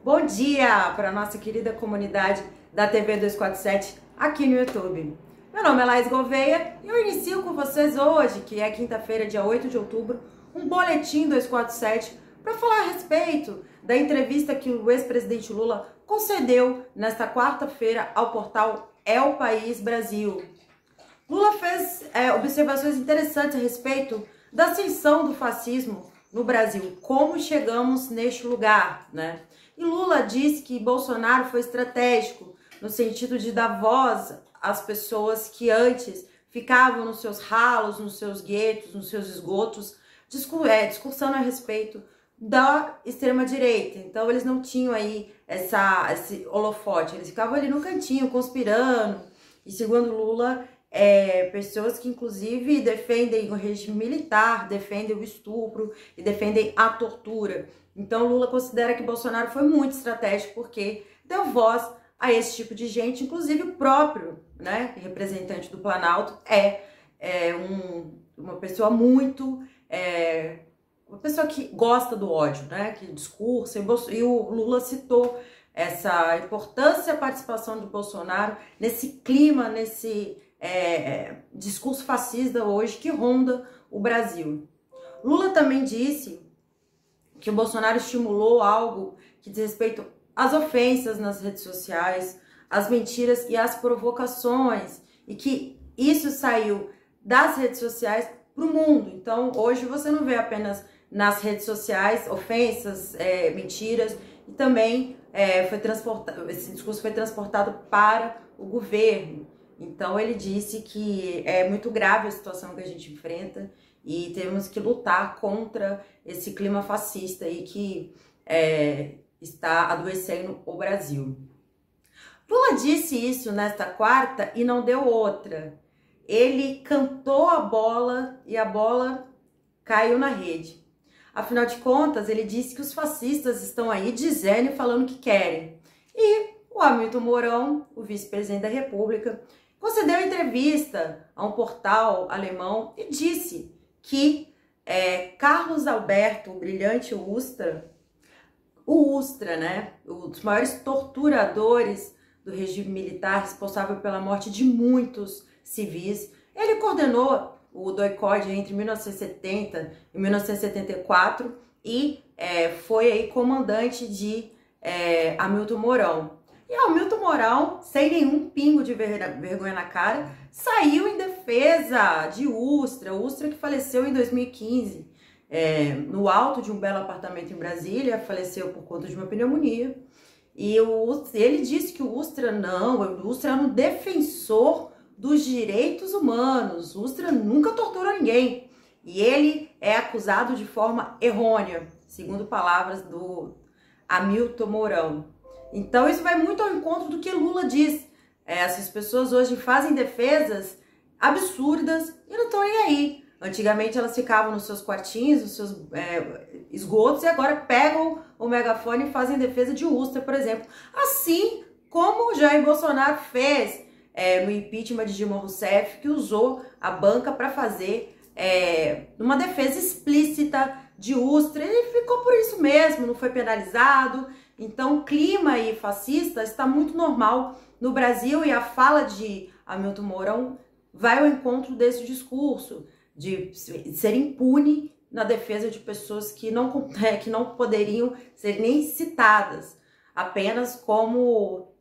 Bom dia para a nossa querida comunidade da TV 247 aqui no YouTube. Meu nome é Laís Gouveia e eu inicio com vocês hoje, que é quinta-feira, dia 8 de outubro, um boletim 247 para falar a respeito da entrevista que o ex-presidente Lula concedeu nesta quarta-feira ao portal É o País Brasil. Lula fez observações interessantes a respeito da ascensão do fascismo no Brasil, como chegamos neste lugar, né? E Lula disse que Bolsonaro foi estratégico no sentido de dar voz às pessoas que antes ficavam nos seus ralos, nos seus guetos, nos seus esgotos, discursando a respeito da extrema-direita. Então eles não tinham aí esse holofote, eles ficavam ali no cantinho, conspirando. E segundo Lula, pessoas que inclusive defendem o regime militar, defendem o estupro e defendem a tortura. Então Lula considera que Bolsonaro foi muito estratégico porque deu voz a esse tipo de gente, inclusive o próprio, né, representante do Planalto uma pessoa muito, uma pessoa que gosta do ódio, né, que discursa, e o Lula citou essa importância da participação do Bolsonaro nesse clima, nesse discurso fascista hoje que ronda o Brasil. Lula também disse que o Bolsonaro estimulou algo que diz respeito às ofensas nas redes sociais, às mentiras e às provocações, e que isso saiu das redes sociais para o mundo. Então, hoje você não vê apenas nas redes sociais ofensas, mentiras, e também esse discurso foi transportado para o governo. Então ele disse que é muito grave a situação que a gente enfrenta e temos que lutar contra esse clima fascista aí que está adoecendo o Brasil. Lula disse isso nesta quarta e não deu outra. Ele cantou a bola e a bola caiu na rede. Afinal de contas, ele disse que os fascistas estão aí dizendo e falando o que querem. E o Hamilton Mourão, o vice-presidente da República, concedeu entrevista a um portal alemão e disse que Carlos Alberto, o brilhante Ustra, né, um dos maiores torturadores do regime militar, responsável pela morte de muitos civis, ele coordenou o doicode entre 1970 e 1974 e foi aí comandante de Hamilton Mourão. E Hamilton Mourão, sem nenhum pingo de vergonha na cara, saiu em defesa de Ustra que faleceu em 2015, no alto de um belo apartamento em Brasília, faleceu por conta de uma pneumonia. E ele disse que o Ustra é um defensor dos direitos humanos, o Ustra nunca torturou ninguém. E ele é acusado de forma errônea, segundo palavras do Hamilton Mourão. Então isso vai muito ao encontro do que Lula diz. Essas pessoas hoje fazem defesas absurdas e não estão nem aí. Antigamente elas ficavam nos seus quartinhos, nos seus esgotos, e agora pegam o megafone e fazem defesa de Ustra, por exemplo. Assim como o Jair Bolsonaro fez no impeachment de Dilma Rousseff, que usou a banca para fazer uma defesa explícita de Ustra. Ele ficou por isso mesmo, não foi penalizado. Então o clima aí fascista está muito normal no Brasil e a fala de Hamilton Mourão vai ao encontro desse discurso de ser impune na defesa de pessoas que não poderiam ser nem citadas, apenas como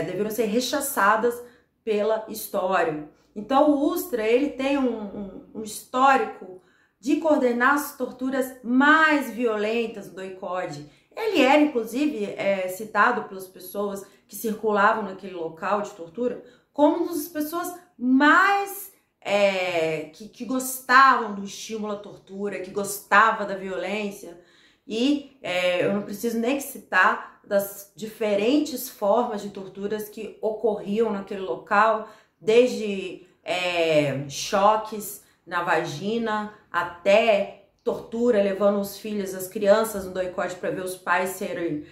deveriam ser rechaçadas pela história. Então o Ustra, ele tem um histórico de coordenar as torturas mais violentas do doicode. Ele era, inclusive, citado pelas pessoas que circulavam naquele local de tortura como uma das pessoas mais que gostavam do estímulo à tortura, que gostava da violência. E eu não preciso nem citar das diferentes formas de torturas que ocorriam naquele local, desde choques na vagina até tortura, levando os filhos, as crianças no doicode para ver os pais serem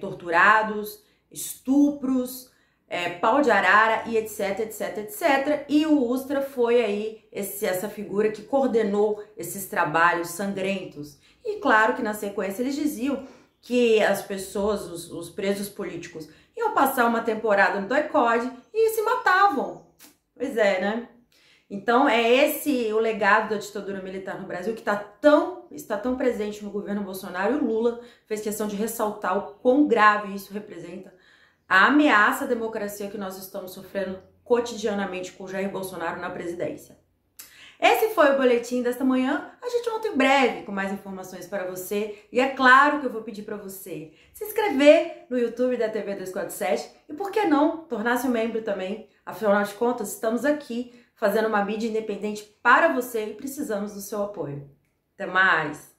torturados, estupros, pau de arara e etc, etc, etc. E o Ustra foi aí essa figura que coordenou esses trabalhos sangrentos. E claro que na sequência eles diziam que as pessoas, os presos políticos, iam passar uma temporada no doicode e se matavam. Pois é, né? Então é esse o legado da ditadura militar no Brasil que está tão presente no governo Bolsonaro, e o Lula fez questão de ressaltar o quão grave isso representa, a ameaça à democracia que nós estamos sofrendo cotidianamente com Jair Bolsonaro na presidência. Esse foi o boletim desta manhã. A gente volta em breve com mais informações para você. E é claro que eu vou pedir para você se inscrever no YouTube da TV 247 e, por que não, tornar-se um membro também. Afinal de contas, estamos aqui fazendo uma mídia independente para você e precisamos do seu apoio. Até mais!